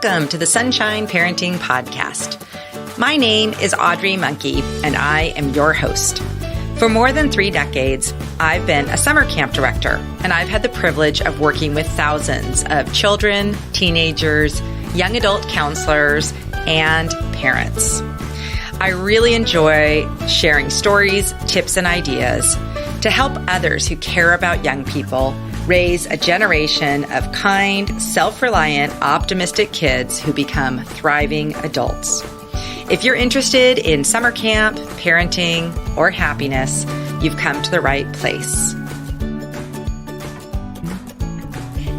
Welcome to the Sunshine Parenting Podcast. My name is Audrey Monkey, and I am your host. For more than 3 decades, I've been a summer camp director, and I've had the privilege of working with thousands of children, teenagers, young adult counselors, and parents. I really enjoy sharing stories, tips, and ideas to help others who care about young people raise a generation of kind, self-reliant, optimistic kids who become thriving adults. If you're interested in summer camp, parenting, or happiness, you've come to the right place.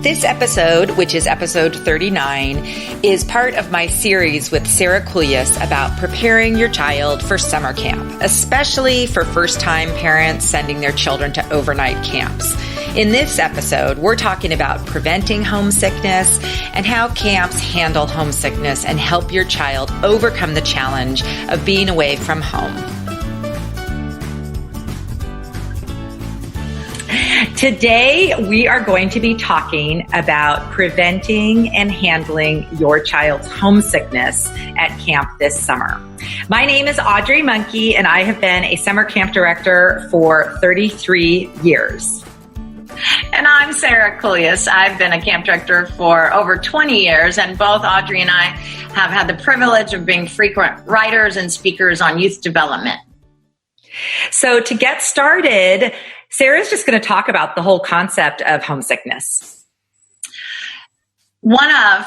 This episode, which is episode 39, is part of my series with Sara Kuljis about preparing your child for summer camp, especially for first-time parents sending their children to overnight camps. In this episode, we're talking about preventing homesickness and how camps handle homesickness and help your child overcome the challenge of being away from home. Today, we are going to be talking about preventing and handling your child's homesickness at camp this summer. My name is Audrey Monkey, and I have been a summer camp director for 33 years. And I'm Sara Kuljis. I've been a camp director for over 20 years, and both Audrey and I have had the privilege of being frequent writers and speakers on youth development. So to get started, Sarah's just going to talk about the whole concept of homesickness. One of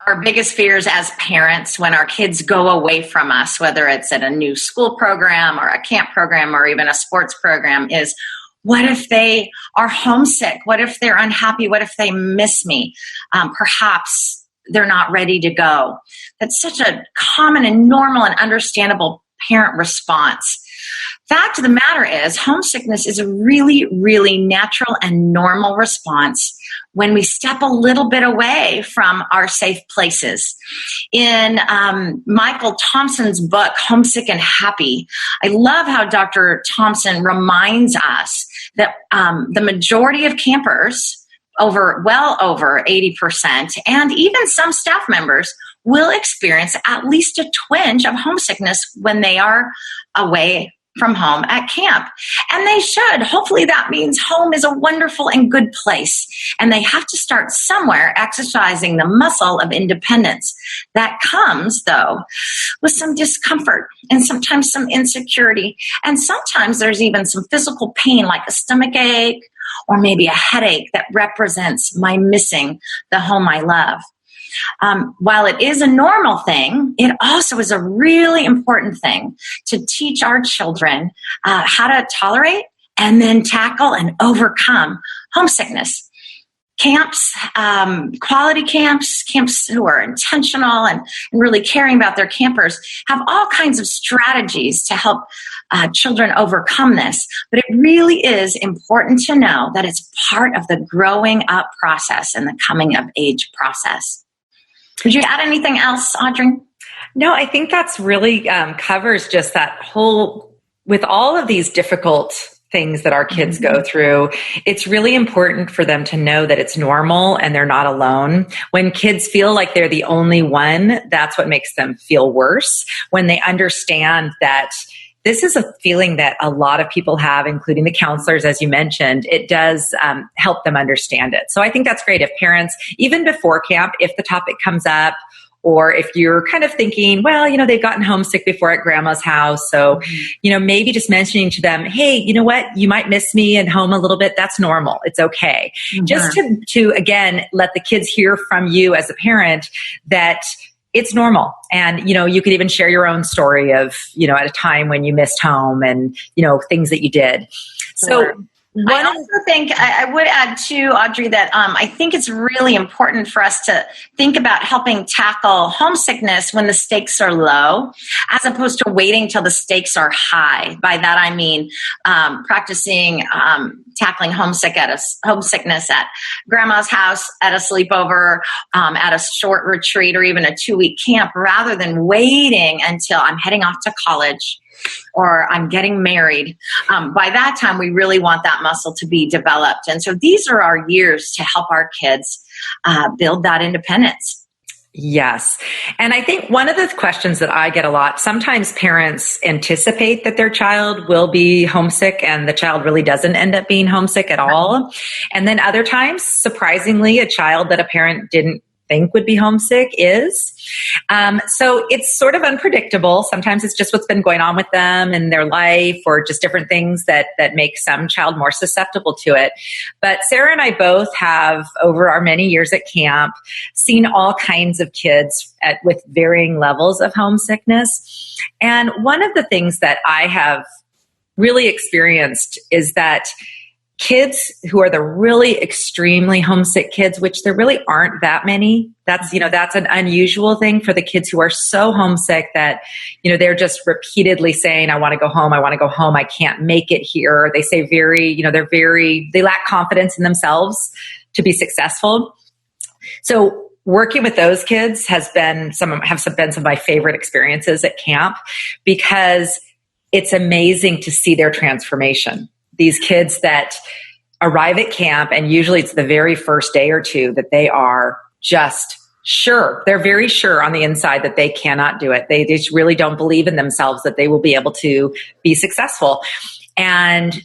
our biggest fears as parents when our kids go away from us, whether it's at a new school program or a camp program or even a sports program, is what if they are homesick? What if they're unhappy? What if they miss me? Perhaps they're not ready to go. That's such a common and normal and understandable parent response. Fact of the matter is, homesickness is a really, really natural and normal response when we step a little bit away from our safe places. In Michael Thompson's book, Homesick and Happy, I love how Dr. Thompson reminds us that the majority of campers, well over 80%, and even some staff members will experience at least a twinge of homesickness when they are away from home at camp. And they should. Hopefully that means home is a wonderful and good place. And they have to start somewhere exercising the muscle of independence. That comes, though, with some discomfort and sometimes some insecurity. And sometimes there's even some physical pain like a stomach ache or maybe a headache that represents my missing the home I love. While it is a normal thing, it also is a really important thing to teach our children how to tolerate and then tackle and overcome homesickness. Camps, quality camps who are intentional and really caring about their campers have all kinds of strategies to help children overcome this. But it really is important to know that it's part of the growing up process and the coming of age process. Would you add anything else, Audrey? No, I think that's really covers just that whole, with all of these difficult things that our kids go through, it's really important for them to know that it's normal and they're not alone. When kids feel like they're the only one, that's what makes them feel worse. When they understand that this is a feeling that a lot of people have, including the counselors, as you mentioned, it does help them understand it. So I think that's great if parents, even before camp, if the topic comes up, or if you're kind of thinking, well, they've gotten homesick before at grandma's house. So, maybe just mentioning to them, hey, you know what? You might miss me at home a little bit. That's normal. It's okay. Mm-hmm. Just to, again, let the kids hear from you as a parent that it's normal. And, you could even share your own story of, at a time when you missed home and, things that you did. So I also think I would add too, Audrey, that I think it's really important for us to think about helping tackle homesickness when the stakes are low, as opposed to waiting till the stakes are high. By that I mean practicing tackling homesickness at grandma's house, at a sleepover, at a short retreat, or even a 2-week camp, rather than waiting until I'm heading off to college or I'm getting married. By that time, we really want that muscle to be developed. And so these are our years to help our kids build that independence. Yes. And I think one of the questions that I get a lot, sometimes parents anticipate that their child will be homesick and the child really doesn't end up being homesick at all. And then other times, surprisingly, a child that a parent didn't think would be homesick is. So it's sort of unpredictable. Sometimes it's just what's been going on with them in their life, or just different things that make some child more susceptible to it. But Sarah and I both have, over our many years at camp, seen all kinds of kids with varying levels of homesickness. And one of the things that I have really experienced is that kids who are the really extremely homesick kids, which there really aren't that many. That's an unusual thing for the kids who are so homesick that, they're just repeatedly saying, I want to go home. I want to go home. I can't make it here. They say they lack confidence in themselves to be successful. So working with those kids have been some of my favorite experiences at camp, because it's amazing to see their transformation. These kids that arrive at camp, and usually it's the very first day or two that they are just sure. They're very sure on the inside that they cannot do it. They just really don't believe in themselves that they will be able to be successful. And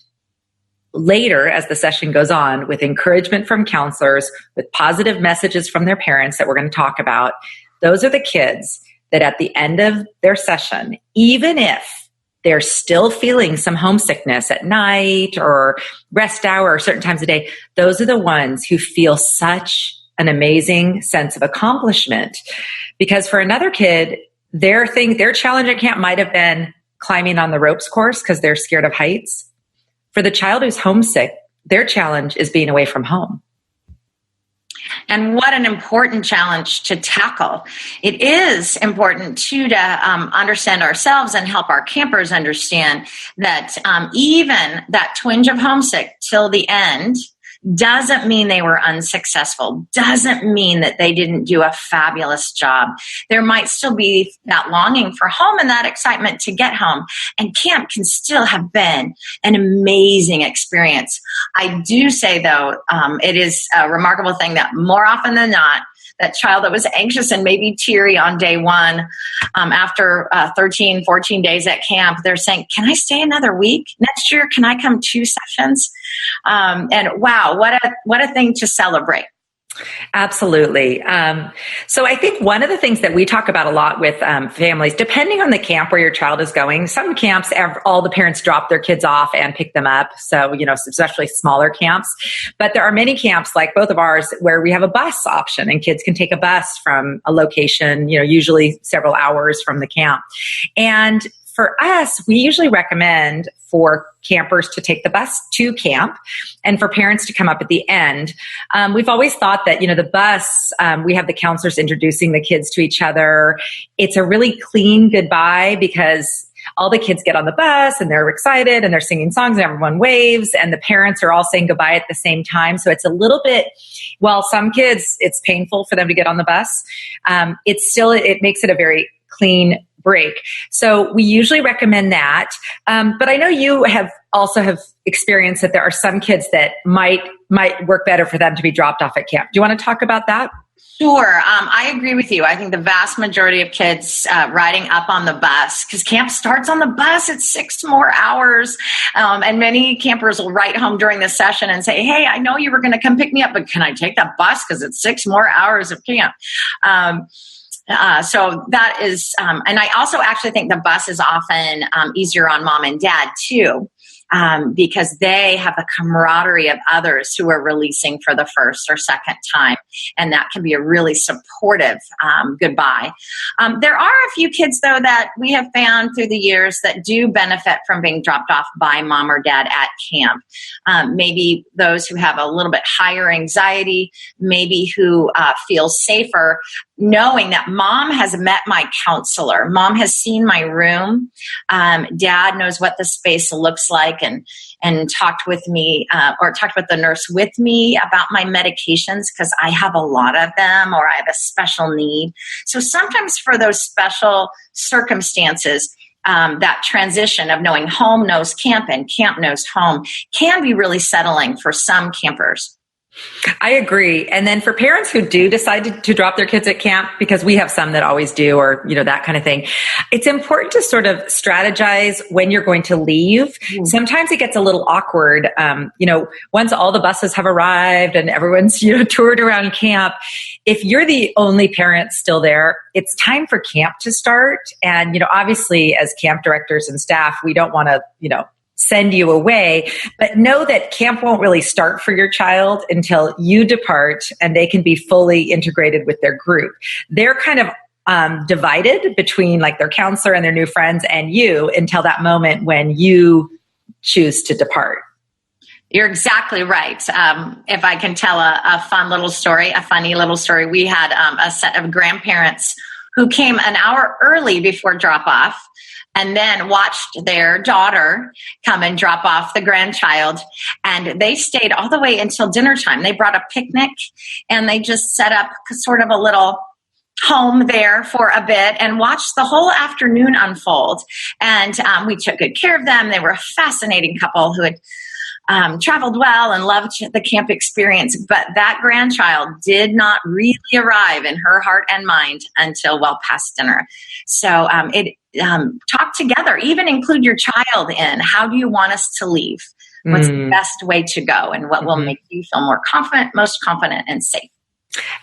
later, as the session goes on, with encouragement from counselors, with positive messages from their parents that we're going to talk about, those are the kids that at the end of their session, even if they're still feeling some homesickness at night or rest hour or certain times of day, those are the ones who feel such an amazing sense of accomplishment. Because for another kid, their challenge at camp might have been climbing on the ropes course because they're scared of heights. For the child who's homesick, their challenge is being away from home. And what an important challenge to tackle. It is important, too, to understand ourselves and help our campers understand that even that twinge of homesick till the end doesn't mean they were unsuccessful, doesn't mean that they didn't do a fabulous job. There might still be that longing for home and that excitement to get home. And camp can still have been an amazing experience. I do say, though, it is a remarkable thing that more often than not, that child that was anxious and maybe teary on day one, after 13, 14 days at camp, they're saying, can I stay another week? Next year, can I come 2 sessions? And wow, what a thing to celebrate. Absolutely. So I think one of the things that we talk about a lot with families, depending on the camp where your child is going, some camps, all the parents drop their kids off and pick them up. So, especially smaller camps. But there are many camps, like both of ours, where we have a bus option and kids can take a bus from a location, usually several hours from the camp. And for us, we usually recommend for campers to take the bus to camp and for parents to come up at the end. We've always thought that, the bus, we have the counselors introducing the kids to each other. It's a really clean goodbye because all the kids get on the bus and they're excited and they're singing songs and everyone waves and the parents are all saying goodbye at the same time. So it's a little bit, while some kids, it's painful for them to get on the bus, it makes it a very clean break. So we usually recommend that. But I know you have experienced that there are some kids that might work better for them to be dropped off at camp. Do you want to talk about that? Sure. I agree with you. I think the vast majority of kids riding up on the bus, because camp starts on the bus, it's 6 more hours. And many campers will write home during the session and say, hey, I know you were going to come pick me up, but can I take that bus? Because it's 6 more hours of camp. So that is, and I also actually think the bus is often easier on mom and dad too, because they have the camaraderie of others who are releasing for the first or second time. And that can be a really supportive goodbye. There are a few kids, though, that we have found through the years that do benefit from being dropped off by mom or dad at camp. Maybe those who have a little bit higher anxiety, maybe who feel safer knowing that mom has met my counselor, mom has seen my room, dad knows what the space looks like and talked with me or talked with the nurse with me about my medications because I have a lot of them or I have a special need. So sometimes for those special circumstances, that transition of knowing home knows camp and camp knows home can be really settling for some campers. I agree. And then for parents who do decide to drop their kids at camp, because we have some that always do, or, that kind of thing, it's important to sort of strategize when you're going to leave. Sometimes it gets a little awkward. Once all the buses have arrived and everyone's, toured around camp, if you're the only parent still there, it's time for camp to start. And, obviously as camp directors and staff, we don't want to, send you away, but know that camp won't really start for your child until you depart and they can be fully integrated with their group. They're kind of divided between like their counselor and their new friends and you until that moment when you choose to depart. You're exactly right. If I can tell a funny little story, we had a set of grandparents who came an hour early before drop off, and then watched their daughter come and drop off the grandchild. And they stayed all the way until dinner time. They brought a picnic and they just set up sort of a little home there for a bit and watched the whole afternoon unfold. And we took good care of them. They were a fascinating couple who had traveled well and loved the camp experience. But that grandchild did not really arrive in her heart and mind until well past dinner. So talk together, even include your child in. How do you want us to leave? What's the best way to go? And what will make you feel most confident and safe?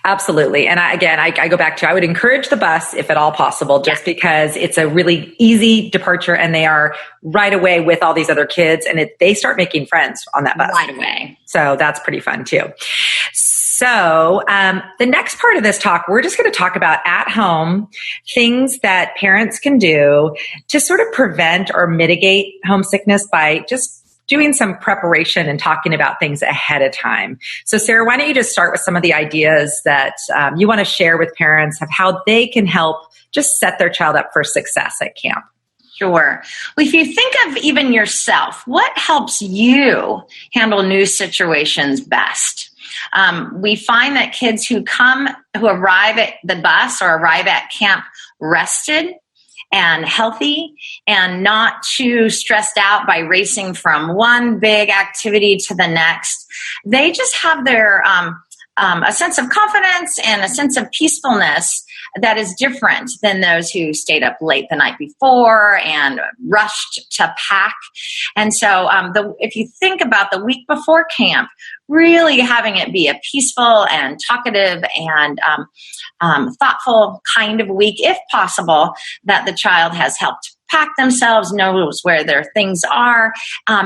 Absolutely. And I go back to, I would encourage the bus if at all possible, just because it's a really easy departure and they are right away with all these other kids and they start making friends on that bus. Right away. So that's pretty fun too. So the next part of this talk, we're just going to talk about at home things that parents can do to sort of prevent or mitigate homesickness by just doing some preparation and talking about things ahead of time. So Sarah, why don't you just start with some of the ideas that you want to share with parents of how they can help just set their child up for success at camp? Sure. Well, if you think of even yourself, what helps you handle new situations best? We find that kids who arrive at the bus or arrive at camp rested and healthy and not too stressed out by racing from one big activity to the next, they just have their a sense of confidence and a sense of peacefulness that is different than those who stayed up late the night before and rushed to pack. And so if you think about the week before camp, really having it be a peaceful and talkative and thoughtful kind of week, if possible, that the child has helped pack themselves, knows where their things are,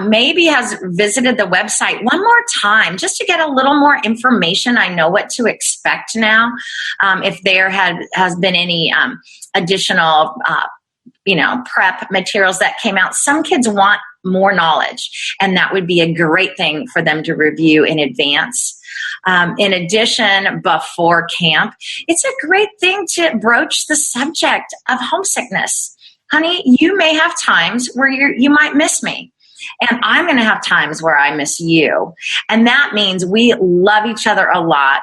maybe has visited the website one more time just to get a little more information. I know what to expect now. If there has been any additional prep materials that came out, some kids want more knowledge, and that would be a great thing for them to review in advance. In addition, before camp, it's a great thing to broach the subject of homesickness. Honey, you may have times where you might miss me, and I'm going to have times where I miss you. And that means we love each other a lot.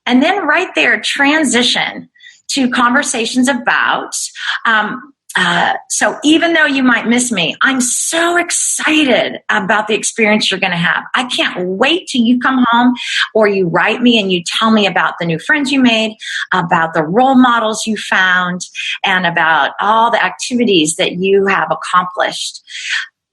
And then right there, transition to conversations about, so even though you might miss me, I'm so excited about the experience you're going to have. I can't wait till you come home or you write me and you tell me about the new friends you made, about the role models you found, and about all the activities that you have accomplished.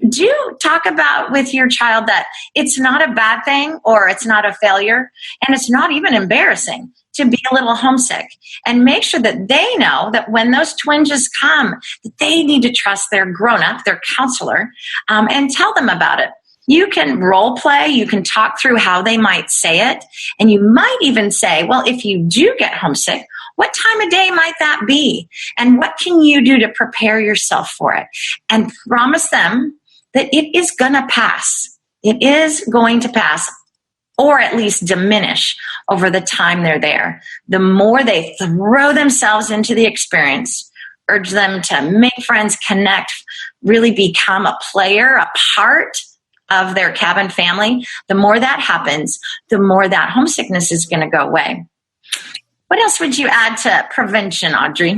Do talk about with your child that it's not a bad thing or it's not a failure, and it's not even embarrassing to be a little homesick, and make sure that they know that when those twinges come, that they need to trust their grown-up, their counselor, and tell them about it. You can role play, you can talk through how they might say it, and you might even say, well, if you do get homesick, what time of day might that be? And what can you do to prepare yourself for it? And promise them that it is going to pass. It is going to pass, or at least diminish over the time they're there. The more they throw themselves into the experience, urge them to make friends, connect, really become a player, a part of their cabin family, the more that happens, the more that homesickness is going to go away. What else would you add to prevention, Audrey?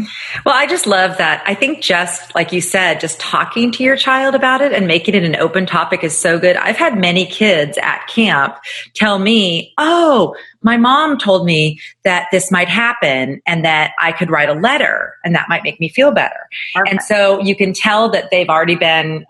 Well, I just love that. I think just like you said, just talking to your child about it and making it an open topic is so good. I've had many kids at camp tell me, oh, my mom told me that this might happen and that I could write a letter and that might make me feel better. Perfect. And so you can tell that they've already been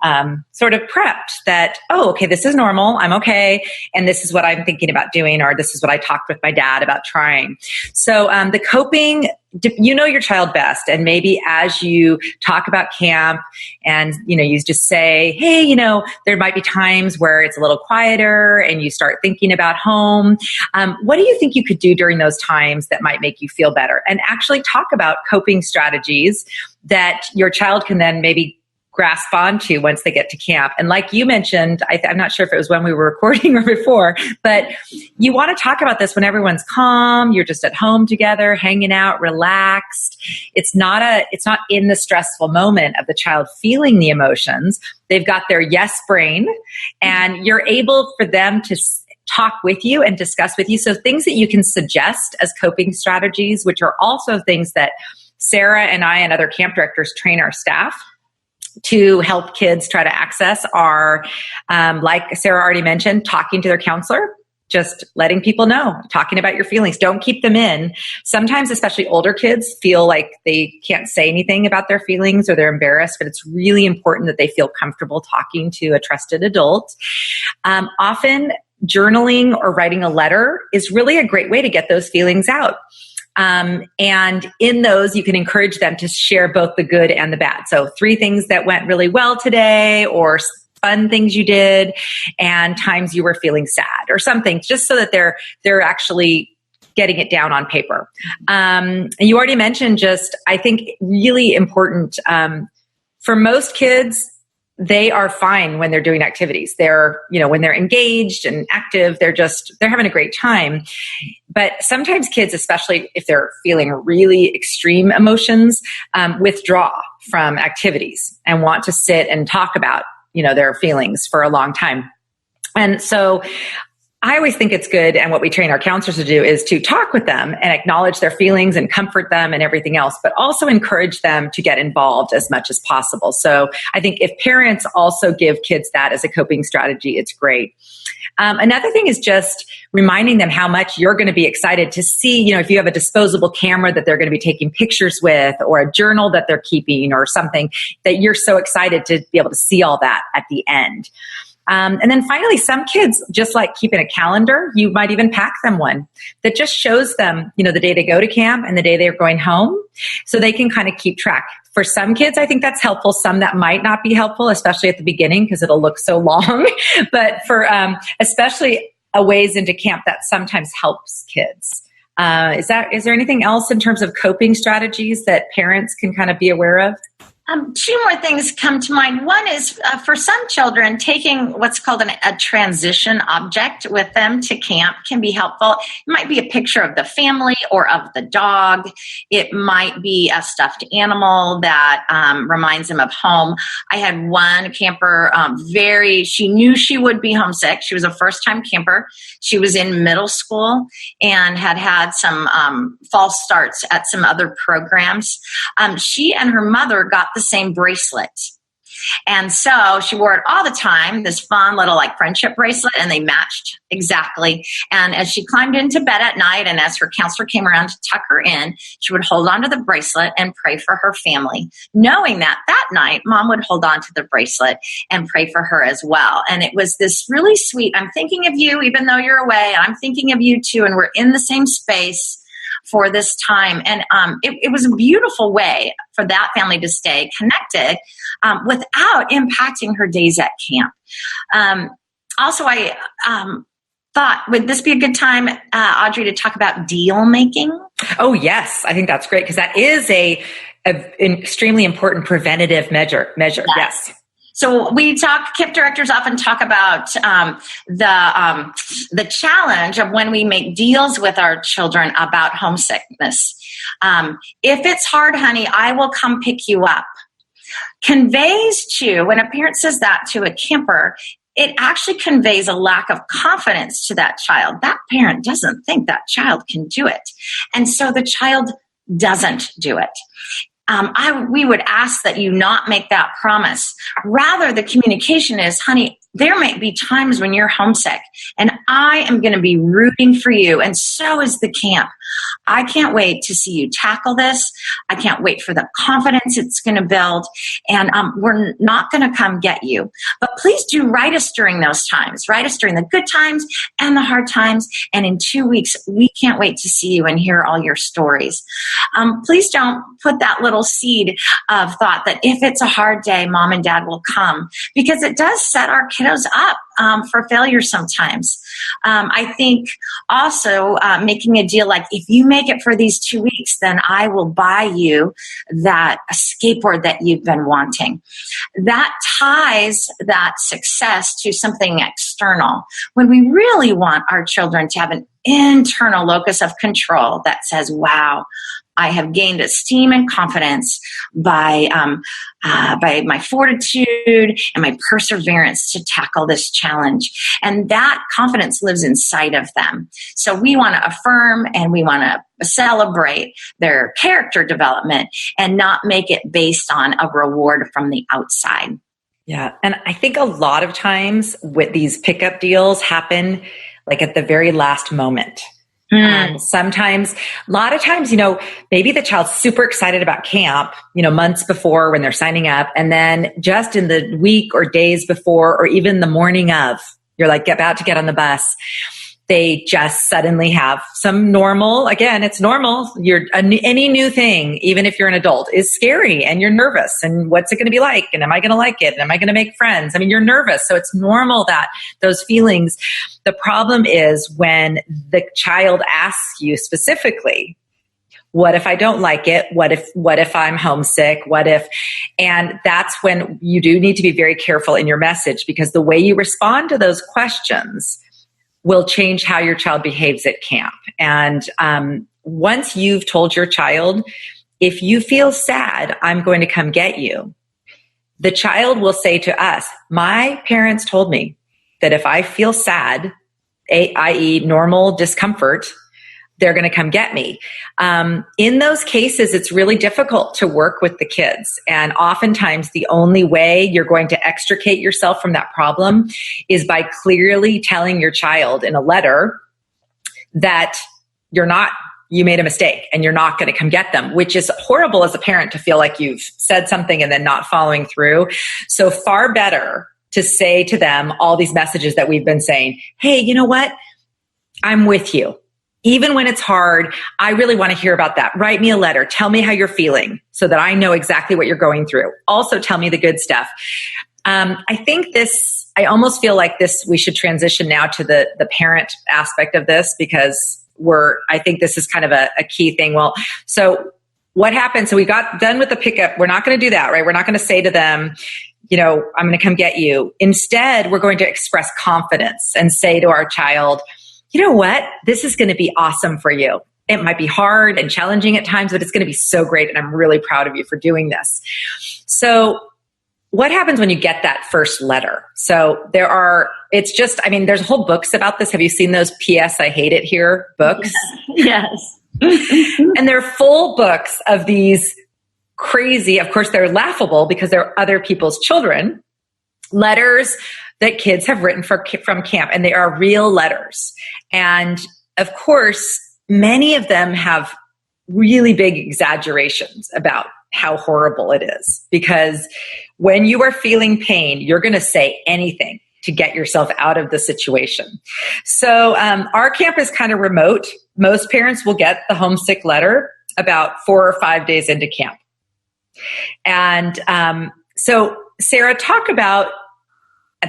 sort of prepped that, oh, okay, this is normal. I'm okay. And this is what I'm thinking about doing, or this is what I talked with my dad about trying. So the coping, you know your child best. And maybe as you talk about camp and, you just say, hey, there might be times where it's a little quieter and you start thinking about home. What do you think you could do during those times that might make you feel better? And actually talk about coping strategies that your child can then maybe grasp onto once they get to camp. And like you mentioned, I'm not sure if it was when we were recording or before, but you want to talk about this when everyone's calm, you're just at home together, hanging out, relaxed. It's not in the stressful moment of the child feeling the emotions. They've got their yes brain and you're able for them to talk with you and discuss with you. So things that you can suggest as coping strategies, which are also things that Sara and I and other camp directors train our staff to help kids try to access, are, like Sara already mentioned, talking to their counselor, just letting people know, talking about your feelings. Don't keep them in. Sometimes, especially older kids, feel like they can't say anything about their feelings or they're embarrassed, but it's really important that they feel comfortable talking to a trusted adult. Often, journaling or writing a letter is really a great way to get those feelings out. And in those, you can encourage them to share both the good and the bad. So 3 things that went really well today, or fun things you did, and times you were feeling sad or something, just so that they're actually getting it down on paper. And you already mentioned I think really important, for most kids, they are fine when they're doing activities. They're, when they're engaged and active, they're having a great time. But sometimes kids, especially if they're feeling really extreme emotions, withdraw from activities and want to sit and talk about, their feelings for a long time. And so I always think it's good, and what we train our counselors to do is to talk with them and acknowledge their feelings and comfort them and everything else, but also encourage them to get involved as much as possible. So I think if parents also give kids that as a coping strategy, it's great. Another thing is just reminding them how much you're going to be excited to see, if you have a disposable camera that they're going to be taking pictures with, or a journal that they're keeping or something, that you're so excited to be able to see all that at the end. And then finally, some kids just like keeping a calendar. You might even pack them one that just shows them, the day they go to camp and the day they're going home, so they can kind of keep track. For some kids, I think that's helpful. Some that might not be helpful, especially at the beginning, because it'll look so long. But for especially a ways into camp, that sometimes helps kids. Is there anything else in terms of coping strategies that parents can kind of be aware of? 2 more things come to mind. One is for some children, taking what's called a transition object with them to camp can be helpful. It might be a picture of the family or of the dog. It might be a stuffed animal that reminds them of home. I had one camper, she knew she would be homesick. She was a first-time camper. She was in middle school and had some false starts at some other programs. She and her mother got the same bracelet. And so she wore it all the time, this fun little friendship bracelet, and they matched exactly. And as she climbed into bed at night, and as her counselor came around to tuck her in, she would hold on to the bracelet and pray for her family, knowing that night, mom would hold on to the bracelet and pray for her as well. And it was this really sweet, I'm thinking of you, even though you're away, and I'm thinking of you too, and we're in the same space for this time. And it was a beautiful way for that family to stay connected without impacting her days at camp. Also, I thought, would this be a good time, Audrey, to talk about deal making? Oh, yes. I think that's great, because that is an extremely important preventative measure. Yes. So camp directors often talk about the challenge of when we make deals with our children about homesickness. If it's hard, honey, I will come pick you up. Conveys to, when a parent says that to a camper, it actually conveys a lack of confidence to that child. That parent doesn't think that child can do it. And so the child doesn't do it. We would ask that you not make that promise. Rather, the communication is, honey, there might be times when you're homesick, and I am going to be rooting for you, and so is the camp. I can't wait to see you tackle this. I can't wait for the confidence it's going to build, and we're not going to come get you. But please do write us during those times. Write us during the good times and the hard times, and in 2 weeks, we can't wait to see you and hear all your stories. Please don't put that little seed of thought that if it's a hard day, mom and dad will come, because it does set our kiddos up for failure sometimes. I think also making a deal like, if you make it for these 2 weeks, then I will buy you that skateboard that you've been wanting. That ties that success to something external, when we really want our children to have an internal locus of control that says, wow, I have gained esteem and confidence by my fortitude and my perseverance to tackle this challenge. And that confidence lives inside of them. So we want to affirm and we want to celebrate their character development and not make it based on a reward from the outside. Yeah. And I think a lot of times with these pickup deals happen like at the very last moment. Sometimes, a lot of times, maybe the child's super excited about camp, months before when they're signing up. And then just in the week or days before, or even the morning of, you're like about to get on the bus, they just suddenly have some normal, again, it's normal. Any new thing, even if you're an adult, is scary and you're nervous. And what's it going to be like? And am I going to like it? And am I going to make friends? I mean, you're nervous. So it's normal that those feelings. The problem is when the child asks you specifically, what if I don't like it? What if I'm homesick? And that's when you do need to be very careful in your message, because the way you respond to those questions will change how your child behaves at camp. And once you've told your child, if you feel sad, I'm going to come get you, the child will say to us, my parents told me that if I feel sad, i.e. normal discomfort, they're going to come get me. In those cases, it's really difficult to work with the kids. And oftentimes the only way you're going to extricate yourself from that problem is by clearly telling your child in a letter that you made a mistake and you're not going to come get them, which is horrible as a parent to feel like you've said something and then not following through. So far better to say to them all these messages that we've been saying. Hey, you know what? I'm with you. Even when it's hard, I really want to hear about that. Write me a letter. Tell me how you're feeling so that I know exactly what you're going through. Also, tell me the good stuff. I almost feel like we should transition now to the parent aspect of this, because I think this is kind of a key thing. Well, so what happened? So we got done with the pickup. We're not going to do that, right? We're not going to say to them, I'm going to come get you. Instead, we're going to express confidence and say to our child, you know what? This is going to be awesome for you. It might be hard and challenging at times, but it's going to be so great. And I'm really proud of you for doing this. So what happens when you get that first letter? So there's whole books about this. Have you seen those P.S. I hate it here books? Yes. And they're full books of these crazy, of course, they're laughable because they're other people's children, letters that kids have written from camp, and they are real letters. And of course, many of them have really big exaggerations about how horrible it is, because when you are feeling pain, you're going to say anything to get yourself out of the situation. So our camp is kind of remote. Most parents will get the homesick letter about 4 or 5 days into camp. And so Sara, talk about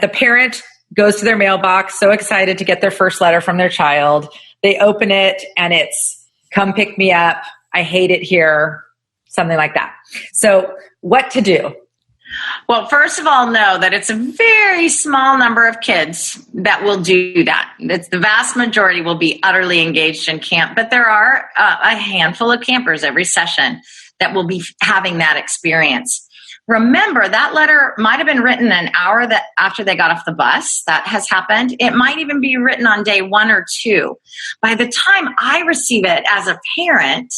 the parent goes to their mailbox, so excited to get their first letter from their child. They open it and it's, come pick me up. I hate it here. Something like that. So what to do? Well, first of all, know that it's a very small number of kids that will do that. The vast majority will be utterly engaged in camp, but there are a handful of campers every session that will be having that experience. Remember, that letter might have been written an hour after they got off the bus. That has happened. It might even be written on day 1 or 2. By the time I receive it as a parent,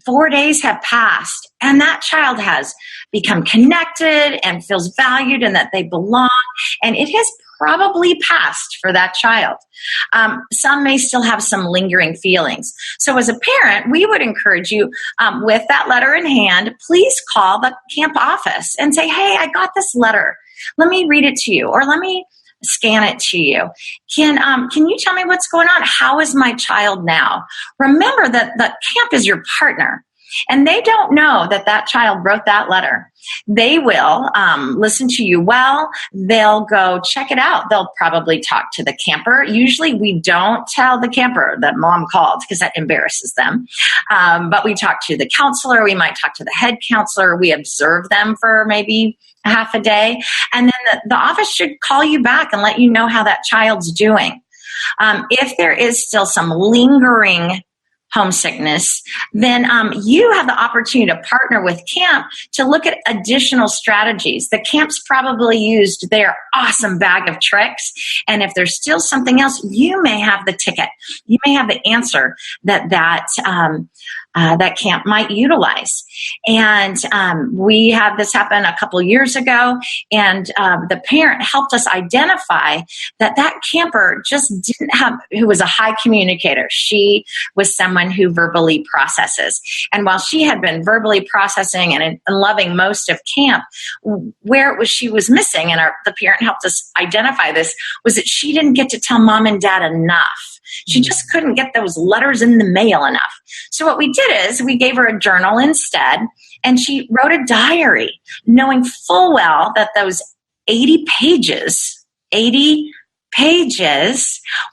4 days have passed, and that child has become connected and feels valued and that they belong, and it has probably passed for that child. Some may still have some lingering feelings. So as a parent, we would encourage you, with that letter in hand, please call the camp office and say, hey, I got this letter. Let me read it to you, or let me scan it to you. Can you tell me what's going on? How is my child now? Remember that the camp is your partner. And they don't know that that child wrote that letter. They will listen to you well. They'll go check it out. They'll probably talk to the camper. Usually we don't tell the camper that mom called because that embarrasses them. But we talk to the counselor. We might talk to the head counselor. We observe them for maybe a half a day. And then the office should call you back and let you know how that child's doing. If there is still some lingering homesickness, then you have the opportunity to partner with camp to look at additional strategies. The camp's probably used their awesome bag of tricks, and if there's still something else, you may have the ticket. You may have the answer that camp might utilize. And we had this happen a couple years ago, and the parent helped us identify that camper just didn't have, who was a high communicator. She was someone who verbally processes. And while she had been verbally processing and loving most of camp, where it was she was missing, and the parent helped us identify this, was that she didn't get to tell mom and dad enough. She just couldn't get those letters in the mail enough. So what we did is we gave her a journal instead, and she wrote a diary, knowing full well that those 80 pages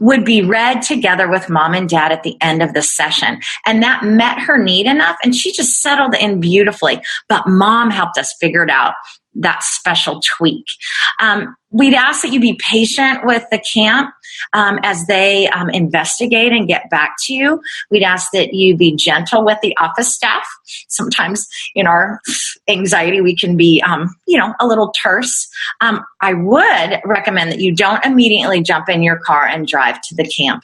would be read together with mom and dad at the end of the session. And that met her need enough, and she just settled in beautifully. But mom helped us figure it out, that special tweak. We'd ask that you be patient with the camp as they investigate and get back to you. We'd ask that you be gentle with the office staff. Sometimes in our anxiety, we can be, a little terse. I would recommend that you don't immediately jump in your car and drive to the camp.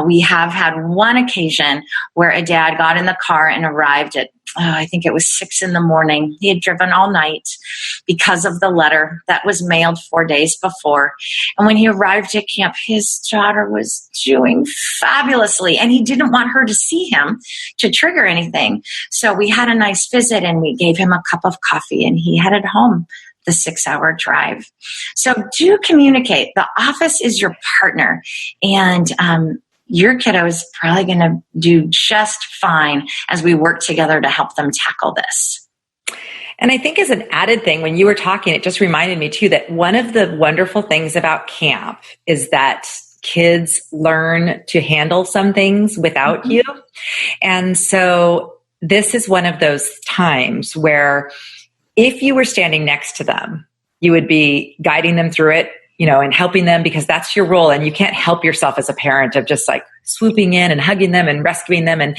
We have had one occasion where a dad got in the car and arrived at, I think it was 6 a.m. He had driven all night because of the letter that was mailed 4 days before. And when he arrived at camp, his daughter was doing fabulously, and he didn't want her to see him to trigger anything. So we had a nice visit, and we gave him a cup of coffee, and he headed home the 6-hour drive. So do communicate. The office is your partner, and your kiddo is probably going to do just fine as we work together to help them tackle this. And I think as an added thing, when you were talking, it just reminded me too that one of the wonderful things about camp is that kids learn to handle some things without you. And so this is one of those times where if you were standing next to them, you would be guiding them through it, and helping them, because that's your role. And you can't help yourself as a parent of just like swooping in and hugging them and rescuing them.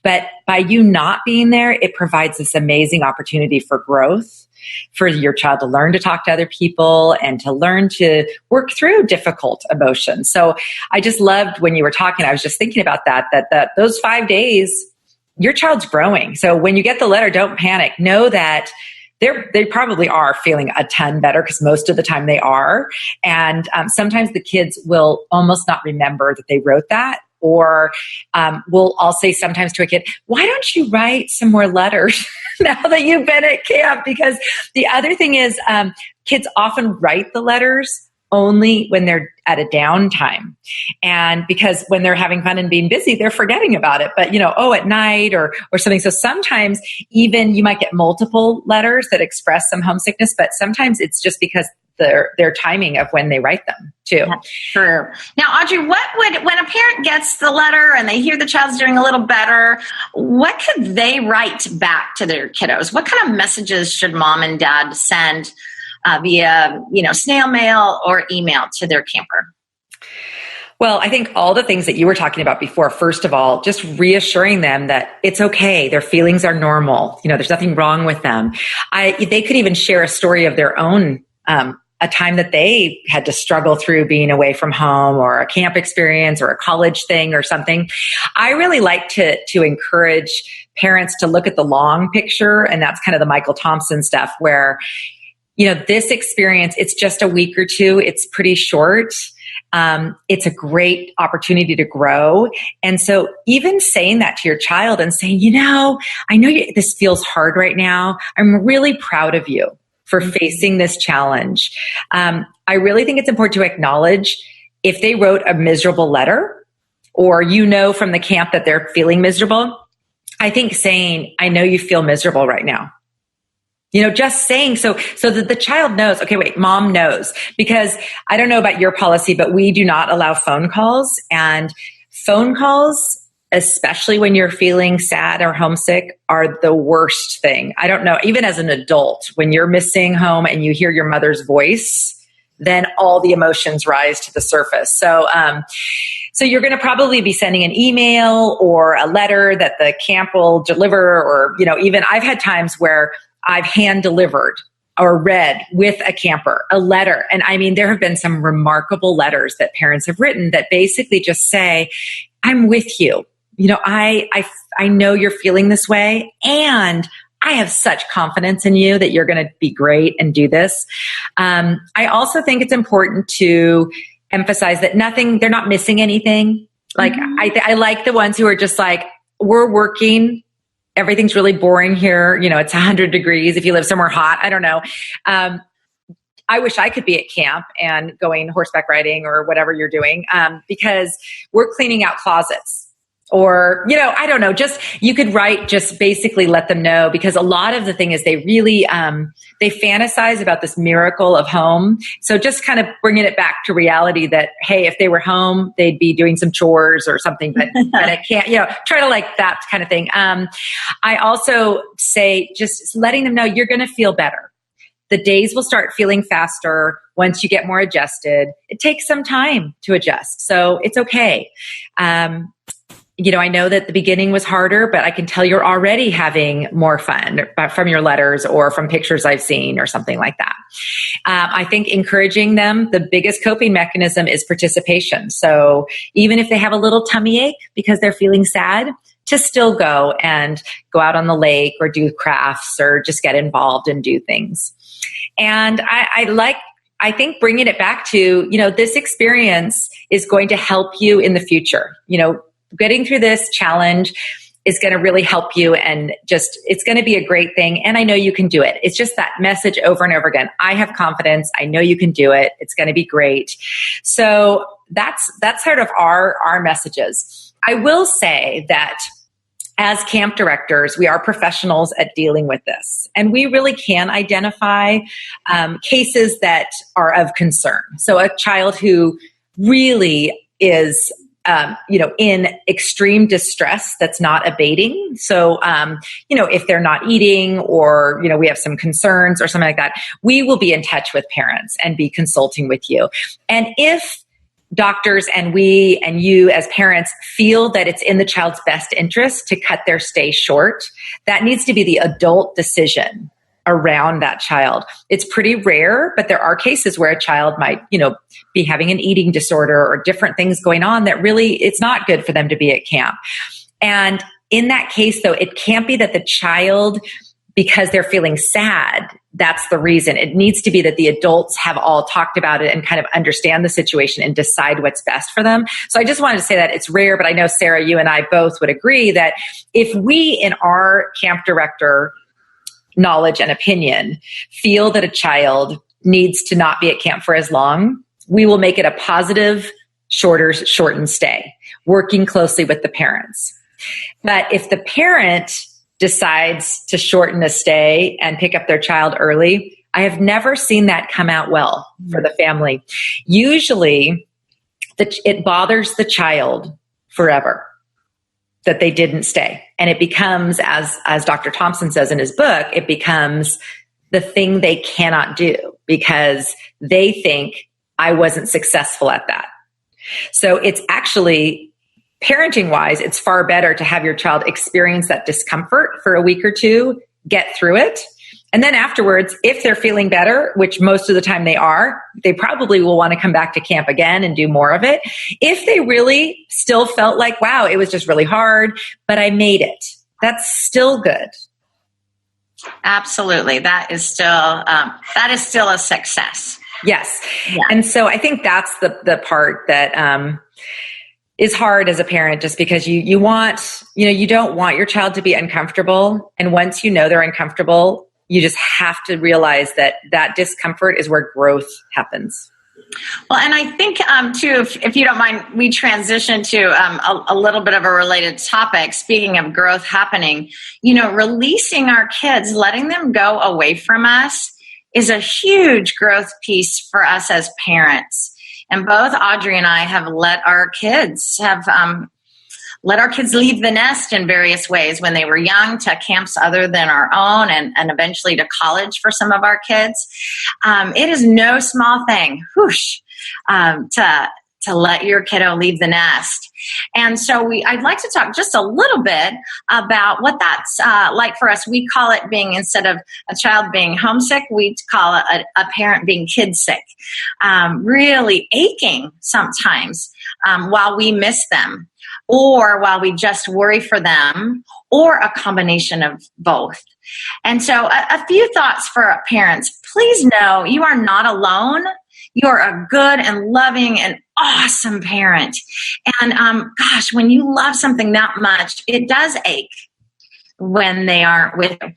But by you not being there, it provides this amazing opportunity for growth, for your child to learn to talk to other people and to learn to work through difficult emotions. So I just loved when you were talking, I was just thinking about that those 5 days, your child's growing. So when you get the letter, don't panic. Know that they probably are feeling a ton better, because most of the time they are. And sometimes the kids will almost not remember that they wrote that. Or I'll say sometimes to a kid, why don't you write some more letters now that you've been at camp? Because the other thing is kids often write the letters only when they're at a downtime. And because when they're having fun and being busy, they're forgetting about it. But, at night or something. So sometimes even you might get multiple letters that express some homesickness, but sometimes it's just because their timing of when they write them too. That's true. Now, Audrey, when a parent gets the letter and they hear the child's doing a little better, what could they write back to their kiddos? What kind of messages should mom and dad send via, snail mail or email to their camper? Well, I think all the things that you were talking about before, first of all, just reassuring them that it's okay. Their feelings are normal. There's nothing wrong with them. They could even share a story of their own, a time that they had to struggle through being away from home, or a camp experience or a college thing or something. I really like to encourage parents to look at the long picture. And that's kind of the Michael Thompson stuff where, this experience, it's just a week or two. It's pretty short. It's a great opportunity to grow. And so even saying that to your child and saying, I know this feels hard right now. I'm really proud of you for facing this challenge. I really think it's important to acknowledge if they wrote a miserable letter, or from the camp that they're feeling miserable. I think saying, I know you feel miserable right now. Just saying so that the child knows, okay, wait, mom knows. Because I don't know about your policy, but we do not allow phone calls. And phone calls, especially when you're feeling sad or homesick, are the worst thing. I don't know, even as an adult, when you're missing home and you hear your mother's voice, then all the emotions rise to the surface. So you're going to probably be sending an email or a letter that the camp will deliver, or, even I've had times where I've hand delivered or read with a camper a letter. And I mean, there have been some remarkable letters that parents have written that basically just say, I'm with you. I know you're feeling this way, and I have such confidence in you that you're going to be great and do this. I also think it's important to emphasize that they're not missing anything. Like, I like the ones who are just like, we're working. Everything's really boring here. It's 100 degrees. If you live somewhere hot, I don't know. I wish I could be at camp and going horseback riding or whatever you're doing, because we're cleaning out closets. Or, I don't know, you could write, just basically let them know, because a lot of the thing is they really, they fantasize about this miracle of home. So just kind of bringing it back to reality that, hey, if they were home, they'd be doing some chores or something, but it can't, try to like that kind of thing. I also say, just letting them know you're going to feel better. The days will start feeling faster once you get more adjusted. It takes some time to adjust, so it's okay. I know that the beginning was harder, but I can tell you're already having more fun from your letters or from pictures I've seen or something like that. I think encouraging them, the biggest coping mechanism is participation. So even if they have a little tummy ache because they're feeling sad, to still go out on the lake or do crafts or just get involved and do things. And I think bringing it back to, this experience is going to help you in the future. Getting through this challenge is going to really help you, and it's going to be a great thing. And I know you can do it. It's just that message over and over again. I have confidence. I know you can do it. It's going to be great. So that's sort of our messages. I will say that as camp directors, we are professionals at dealing with this, and we really can identify cases that are of concern. So a child who really is in extreme distress that's not abating. So, if they're not eating, or, we have some concerns or something like that, we will be in touch with parents and be consulting with you. And if doctors and we and you as parents feel that it's in the child's best interest to cut their stay short, that needs to be the adult decision around that child. It's pretty rare, but there are cases where a child might, be having an eating disorder or different things going on that really, it's not good for them to be at camp. And in that case, though, it can't be that the child, because they're feeling sad, that's the reason. It needs to be that the adults have all talked about it and kind of understand the situation and decide what's best for them. So I just wanted to say that it's rare, but I know, Sarah, you and I both would agree that if we in our camp director knowledge and opinion feel that a child needs to not be at camp for as long, we will make it a positive, shortened stay, working closely with the parents. But if the parent decides to shorten a stay and pick up their child early, I have never seen that come out well for the family. Usually, it bothers the child forever that they didn't stay. And it becomes, as Dr. Thompson says in his book, it becomes the thing they cannot do because they think, I wasn't successful at that. So it's actually, parenting wise, it's far better to have your child experience that discomfort for a week or two, get through it. And then afterwards, if they're feeling better, which most of the time they are, they probably will want to come back to camp again and do more of it. If they really still felt like, wow, it was just really hard, but I made it, that's still good. Absolutely. That is still a success. Yes. Yeah. And so I think that's the part that is hard as a parent, just because you want, you don't want your child to be uncomfortable. And once you know they're uncomfortable, you just have to realize that discomfort is where growth happens. Well, and I think, too, if you don't mind, we transition to a little bit of a related topic. Speaking of growth happening, releasing our kids, letting them go away from us is a huge growth piece for us as parents. And both Audrey and I have let our kids leave the nest in various ways when they were young, to camps other than our own, and eventually to college for some of our kids. It is no small thing, to let your kiddo leave the nest. And so I'd like to talk just a little bit about what that's like for us. We call it being, instead of a child being homesick, we call it a parent being kid sick, really aching sometimes while we miss them, or while we just worry for them, or a combination of both. And so a few thoughts for parents. Please know you are not alone. You are a good and loving and awesome parent. And when you love something that much, it does ache when they aren't with you.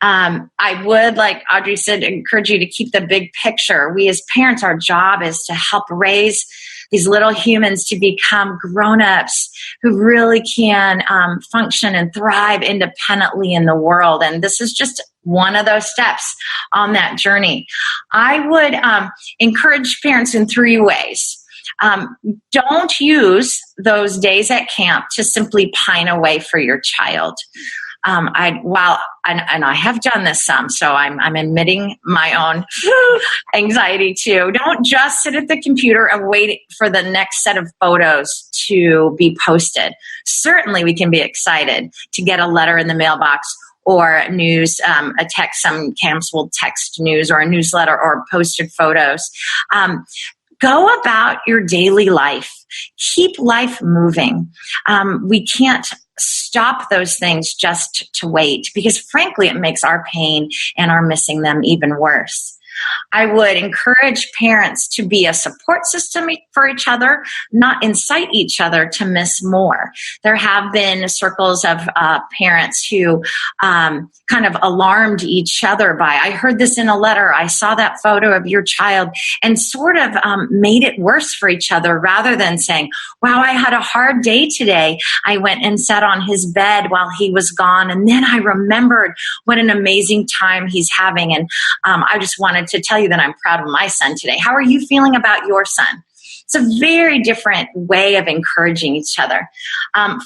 I would, like Audrey said, encourage you to keep the big picture. We as parents, our job is to help raise these little humans to become grown-ups who really can function and thrive independently in the world. And this is just one of those steps on that journey. I would encourage parents in 3 ways. Don't use those days at camp to simply pine away for your child. I have done this some, so I'm admitting my own anxiety too. Don't just sit at the computer and wait for the next set of photos to be posted. Certainly we can be excited to get a letter in the mailbox or news, a text. Some camps will text news or a newsletter or posted photos. Go about your daily life. Keep life moving. We can't stop those things just to wait, because frankly, it makes our pain and our missing them even worse. I would encourage parents to be a support system for each other, not incite each other to miss more. There have been circles of parents who kind of alarmed each other by, I heard this in a letter, I saw that photo of your child, and sort of made it worse for each other, rather than saying, wow, I had a hard day today. I went and sat on his bed while he was gone, and then I remembered what an amazing time he's having. And I just wanted to tell you that I'm proud of my son today. How are you feeling about your son? It's a very different way of encouraging each other.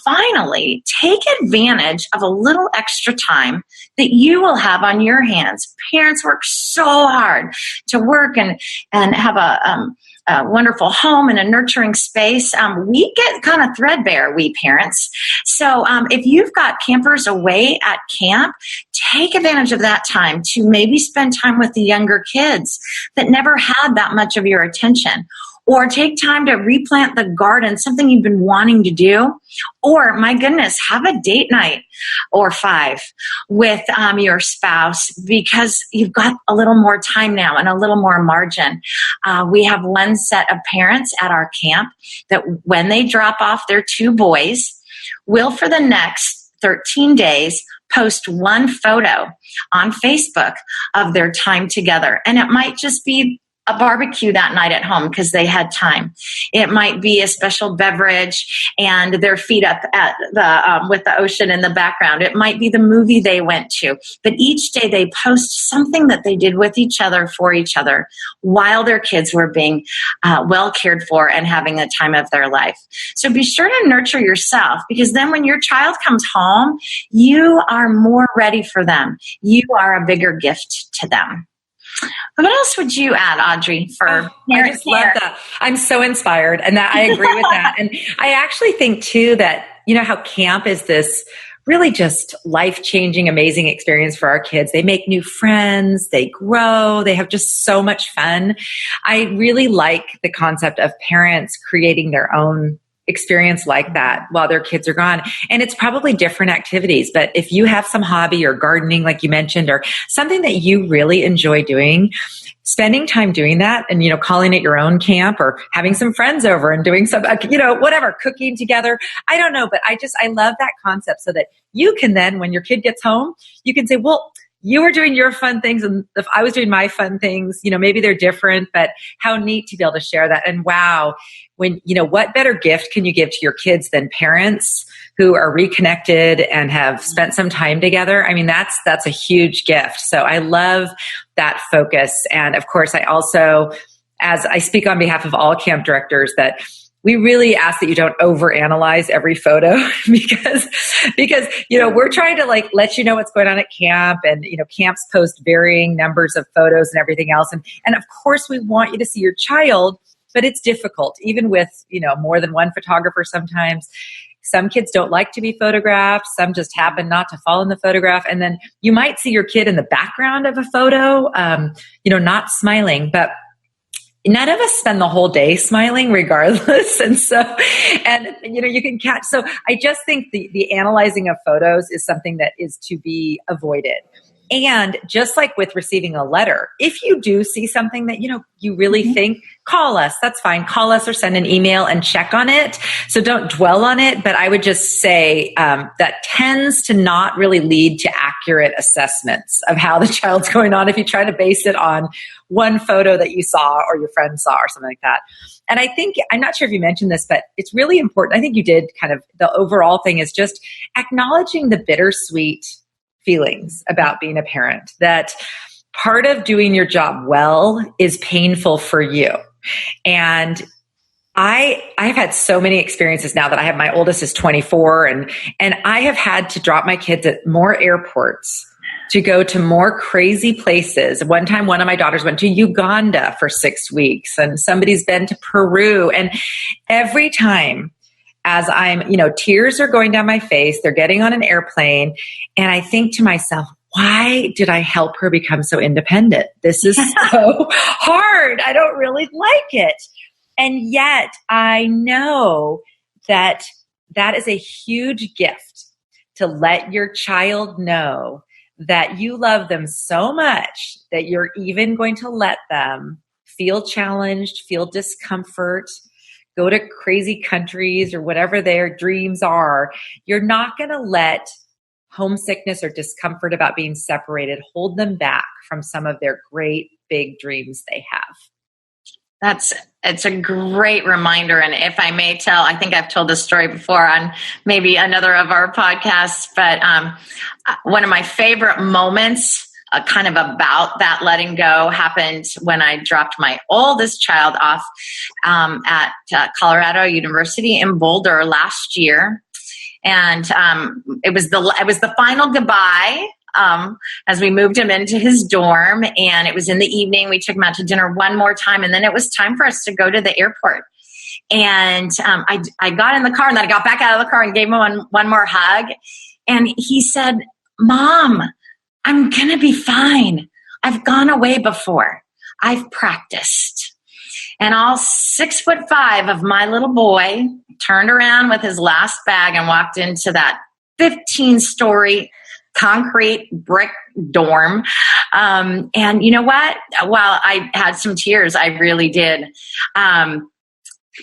Finally, take advantage of a little extra time that you will have on your hands. Parents work so hard to work and have a wonderful home and a nurturing space. We get kind of threadbare, we parents. So if you've got campers away at camp, take advantage of that time to maybe spend time with the younger kids that never had that much of your attention. Or take time to replant the garden, something you've been wanting to do. Or, my goodness, have a date night or 5 with your spouse, because you've got a little more time now and a little more margin. We have one set of parents at our camp that when they drop off their 2 boys, will for the next 13 days post one photo on Facebook of their time together. And it might just be a barbecue that night at home because they had time. It might be a special beverage and their feet up at the with the ocean in the background. It might be the movie they went to. But each day they post something that they did with each other, for each other, while their kids were being well cared for and having the time of their life. So be sure to nurture yourself, because then when your child comes home, you are more ready for them. You are a bigger gift to them. What else would you add, Audrey, for I just love that. I'm so inspired, and that I agree with that. And I actually think too that, how camp is this really just life-changing, amazing experience for our kids. They make new friends, they grow, they have just so much fun. I really like the concept of parents creating their own experience like that while their kids are gone. And it's probably different activities, but if you have some hobby or gardening, like you mentioned, or something that you really enjoy doing, spending time doing that and, calling it your own camp, or having some friends over and doing some, whatever, cooking together. I don't know, but I love that concept, so that you can then, when your kid gets home, you can say, well, you were doing your fun things and if I was doing my fun things, maybe they're different, but how neat to be able to share that. And wow, what better gift can you give to your kids than parents who are reconnected and have spent some time together? I mean, that's a huge gift. So I love that focus. And of course, I also, as I speak on behalf of all camp directors, that we really ask that you don't overanalyze every photo because we're trying to let you know what's going on at camp, and camps post varying numbers of photos and everything else, and of course we want you to see your child, but it's difficult even with more than one photographer. Sometimes some kids don't like to be photographed, some just happen not to fall in the photograph, and then you might see your kid in the background of a photo, not smiling, but none of us spend the whole day smiling regardless. And you can catch. So I just think the analyzing of photos is something that is to be avoided. And just like with receiving a letter, if you do see something that, you really think, call us. That's fine. Call us or send an email and check on it. So don't dwell on it. But I would just say that tends to not really lead to accurate assessments of how the child's going on if you try to base it on one photo that you saw or your friend saw or something like that. And I think, I'm not sure if you mentioned this, but it's really important. I think you did. Kind of the overall thing is just acknowledging the bittersweet feelings about being a parent, that part of doing your job well is painful for you. And I've had so many experiences now that I have, my oldest is 24, and I have had to drop my kids at more airports to go to more crazy places. One time, one of my daughters went to Uganda for 6 weeks, and somebody's been to Peru. And every time, as I'm, tears are going down my face, they're getting on an airplane, and I think to myself, why did I help her become so independent? This is so hard. I don't really like it. And yet I know that that is a huge gift, to let your child know that you love them so much that you're even going to let them feel challenged, feel discomfort, go to crazy countries or whatever their dreams are. You're not going to let homesickness or discomfort about being separated hold them back from some of their great big dreams they have. It's a great reminder. And if I may tell, I think I've told this story before on maybe another of our podcasts, but one of my favorite moments kind of about that letting go happened when I dropped my oldest child off at Colorado University in Boulder last year. And it was the final goodbye as we moved him into his dorm, and it was in the evening. We took him out to dinner one more time, and then it was time for us to go to the airport. And I got in the car, and then I got back out of the car and gave him one more hug. And he said, "Mom, I'm going to be fine. I've gone away before. I've practiced." And all 6'5" of my little boy turned around with his last bag and walked into that 15-story concrete brick dorm. And you know what? While I had some tears, I really did.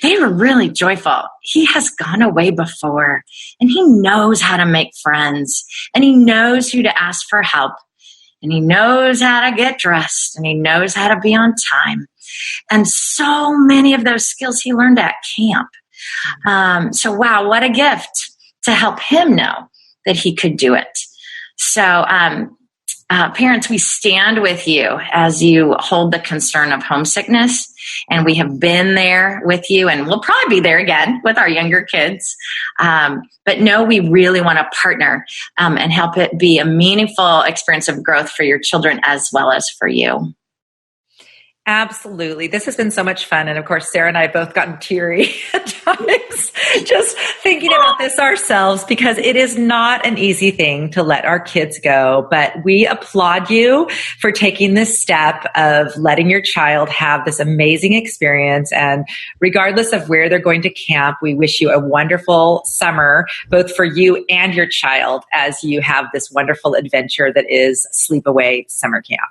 They were really joyful. He has gone away before, and he knows how to make friends, and he knows who to ask for help, and he knows how to get dressed, and he knows how to be on time. And so many of those skills he learned at camp. So wow, what a gift to help him know that he could do it. So parents, we stand with you as you hold the concern of homesickness, and we have been there with you, and we'll probably be there again with our younger kids. But no, we really want to partner and help it be a meaningful experience of growth for your children as well as for you. Absolutely. This has been so much fun. And of course, Sarah and I have both gotten teary at times just thinking about this ourselves, because it is not an easy thing to let our kids go. But we applaud you for taking this step of letting your child have this amazing experience. And regardless of where they're going to camp, we wish you a wonderful summer, both for you and your child, as you have this wonderful adventure that is Sleepaway Summer Camp.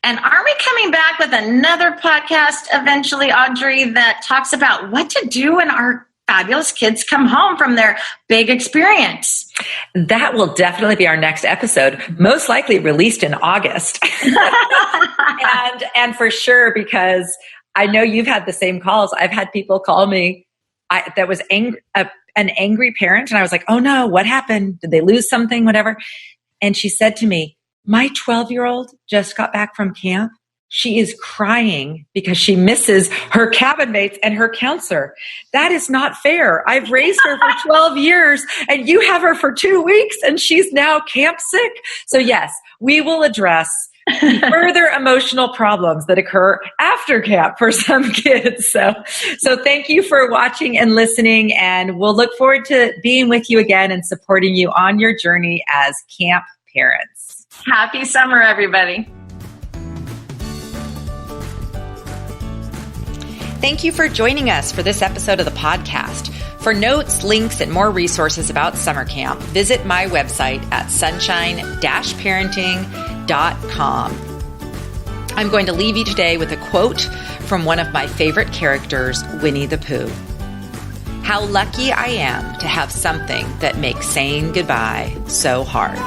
And aren't we coming back with another podcast eventually, Audrey, that talks about what to do when our fabulous kids come home from their big experience? That will definitely be our next episode, most likely released in August. and for sure, because I know you've had the same calls. I've had people call me that was an angry parent. And I was like, oh no, what happened? Did they lose something? Whatever. And she said to me, my 12-year-old just got back from camp. She is crying because she misses her cabin mates and her counselor. That is not fair. I've raised her for 12 years and you have her for 2 weeks and she's now camp sick. So yes, we will address further emotional problems that occur after camp for some kids. So thank you for watching and listening, and we'll look forward to being with you again and supporting you on your journey as camp parents. Happy summer, everybody. Thank you for joining us for this episode of the podcast. For notes, links, and more resources about summer camp, visit my website at sunshine-parenting.com. I'm going to leave you today with a quote from one of my favorite characters, Winnie the Pooh. How lucky I am to have something that makes saying goodbye so hard.